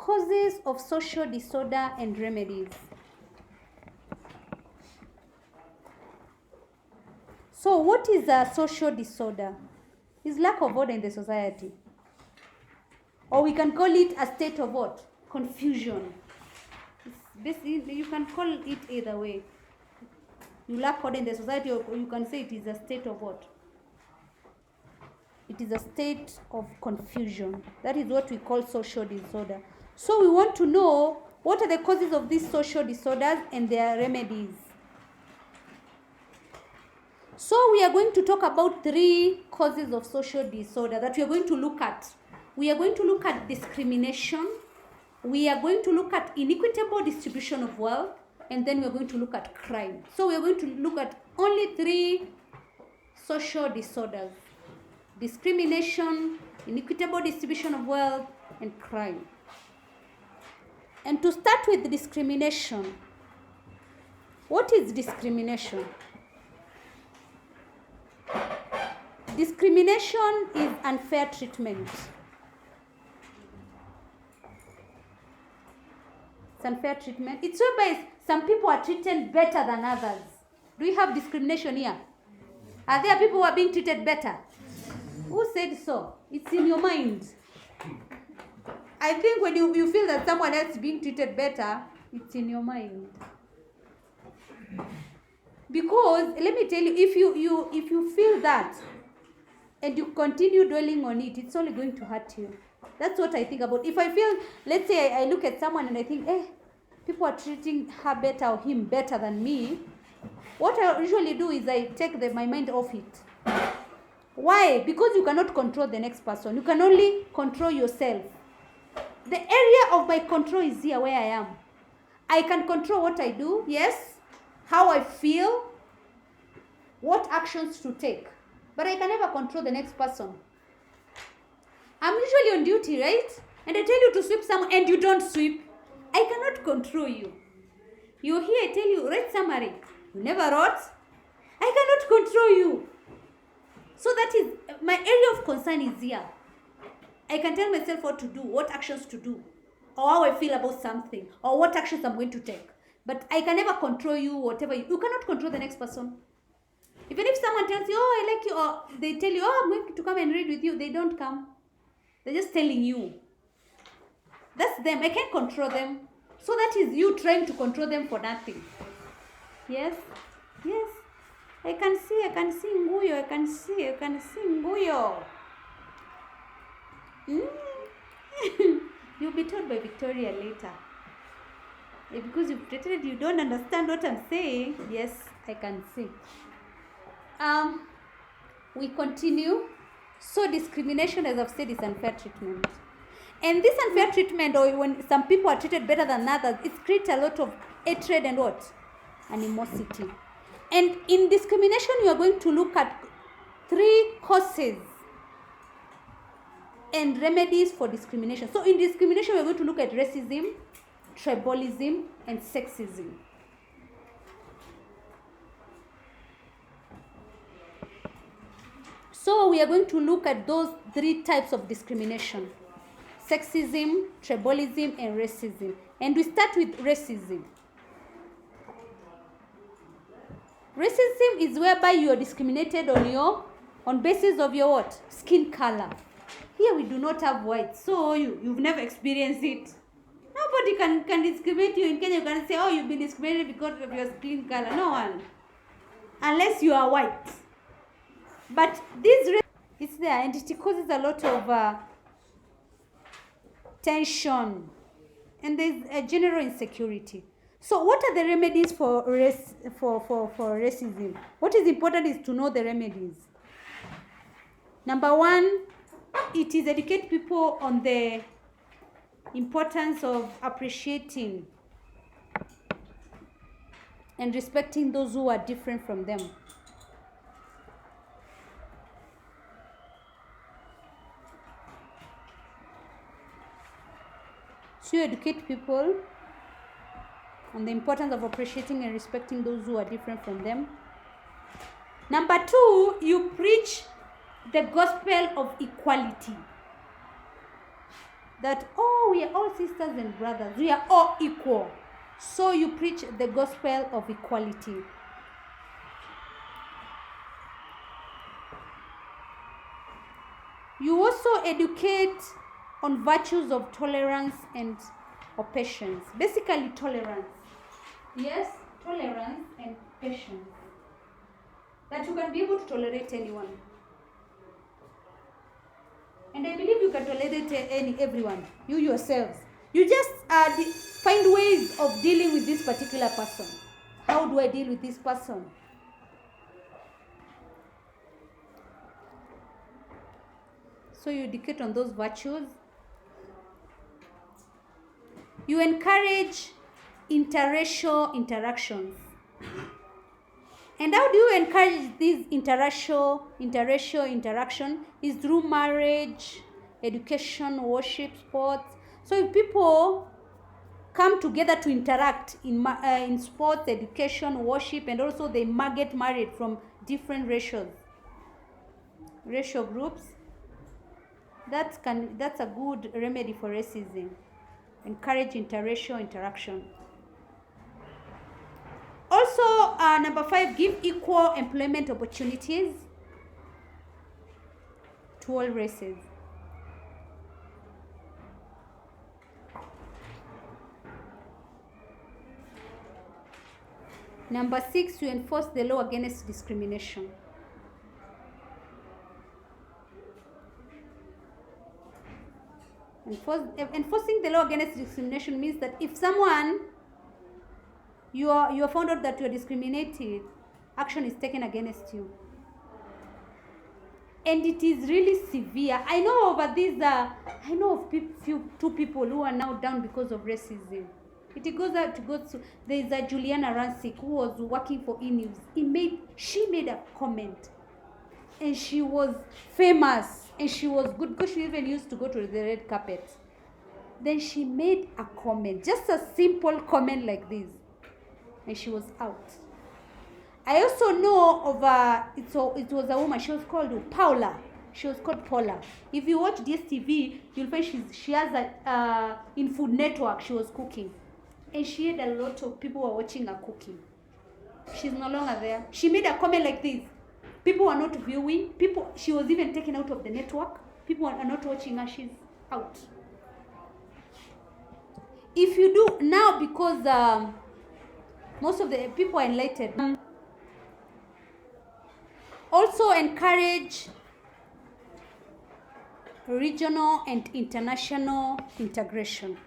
Causes of social disorder and remedies. So what is a social disorder? It's lack of order in the society. Or we can call it a state of what? Confusion. You can call it either way. You lack order in the society, or you can say it is a state of what? It is a state of confusion. That is what we call social disorder. So we want to know what are the causes of these social disorders and their remedies. So we are going to talk about 3 causes of social disorder that we are going to look at. We are going to look at discrimination. We are going to look at inequitable distribution of wealth. And then we are going to look at crime. So we are going to look at only 3 social disorders: discrimination, inequitable distribution of wealth, and crime. And to start with discrimination, what is discrimination? Discrimination is unfair treatment. It's unfair treatment. It's whereby some people are treated better than others. Do we have discrimination here? Are there people who are being treated better? Who said so? It's in your mind. I think when you feel that someone else is being treated better, it's in your mind. Because let me tell you, if you feel that and you continue dwelling on it, it's only going to hurt you. That's what I think about. If I feel, let's say I look at someone and I think, people are treating her better or him better than me, what I usually do is I take my mind off it. Why? Because you cannot control the next person. You can only control yourself. The area of my control is here where I am. I can control what I do, yes, how I feel, what actions to take. But I can never control the next person. I'm usually on duty, right? And I tell you to sweep someone and you don't sweep. I cannot control you. You're here, I tell you, write summary. You never wrote. I cannot control you. So that is, my area of concern is here. I can tell myself what to do, what actions to do, or how I feel about something, or what actions I'm going to take. But I can never control you, whatever. You cannot control the next person. Even if someone tells you, I like you, or they tell you, I'm going to come and read with you, they don't come. They're just telling you. That's them. I can't control them. So that is you trying to control them for nothing. Yes? Yes. I can see Nguyo. I can see Nguyo. You'll be told by Victoria later. Because you've pretended you don't understand what I'm saying. Yes, I can see. We continue. So discrimination, as I've said, is unfair treatment. And this unfair treatment, or when some people are treated better than others, it creates a lot of hatred and what? Animosity. And in discrimination, you are going to look at 3 causes and remedies for discrimination. So in discrimination, we're going to look at racism, tribalism, and sexism. So we are going to look at those 3 types of discrimination: sexism, tribalism, and racism. And we start with racism. Racism is whereby you are discriminated on basis of your what? Skin color. Here we do not have white, so you've never experienced it. Nobody can discriminate you in Kenya. You can say, you've been discriminated because of your skin color. No one. Unless you are white. But this it's there, and it causes a lot of tension, and there's a general insecurity. So what are the remedies for racism? What is important is to know the remedies. Number 1, it is educate people on the importance of appreciating and respecting those who are different from them. So you educate people on the importance of appreciating and respecting those who are different from them. Number 2, you preach the gospel of equality. that, oh, we are all sisters and brothers, we are all equal. So you preach the gospel of equality. You also educate on virtues of tolerance and of patience. Basically, tolerance. Yes, tolerance and patience. That you can be able to tolerate anyone. And I believe you can tolerate everyone, you yourselves. You just find ways of dealing with this particular person. How do I deal with this person? So you educate on those virtues. You encourage interracial interactions. And how do you encourage this interracial interaction? Is through marriage, education, worship, sports. So if people come together to interact in sports, education, worship, and also they get married from different racial groups, that's a good remedy for racism. Encourage interracial interaction. Also, number 5, give equal employment opportunities to all races. Number 6, to enforce the law against discrimination. Enforcing the law against discrimination means that if someone you are found out that you are discriminated, action is taken against you, and it is really severe. I know of two people who are now down because of racism. It goes out to go to. There is a Juliana Rancic who was working for E-News. She made a comment, and she was famous, and she was good because she even used to go to the red carpet. Then she made a comment, just a simple comment like this, and she was out. I also know of it was a woman. She was called Paula. She was called Paula. If you watch DSTV, you'll find she has in Food Network. She was cooking, and she had a lot of people were watching her cooking. She's no longer there. She made a comment like this. People are not viewing. She was even taken out of the network. People are not watching her. She's out. If you do now, because most of the people are enlightened. Also encourage regional and international integration.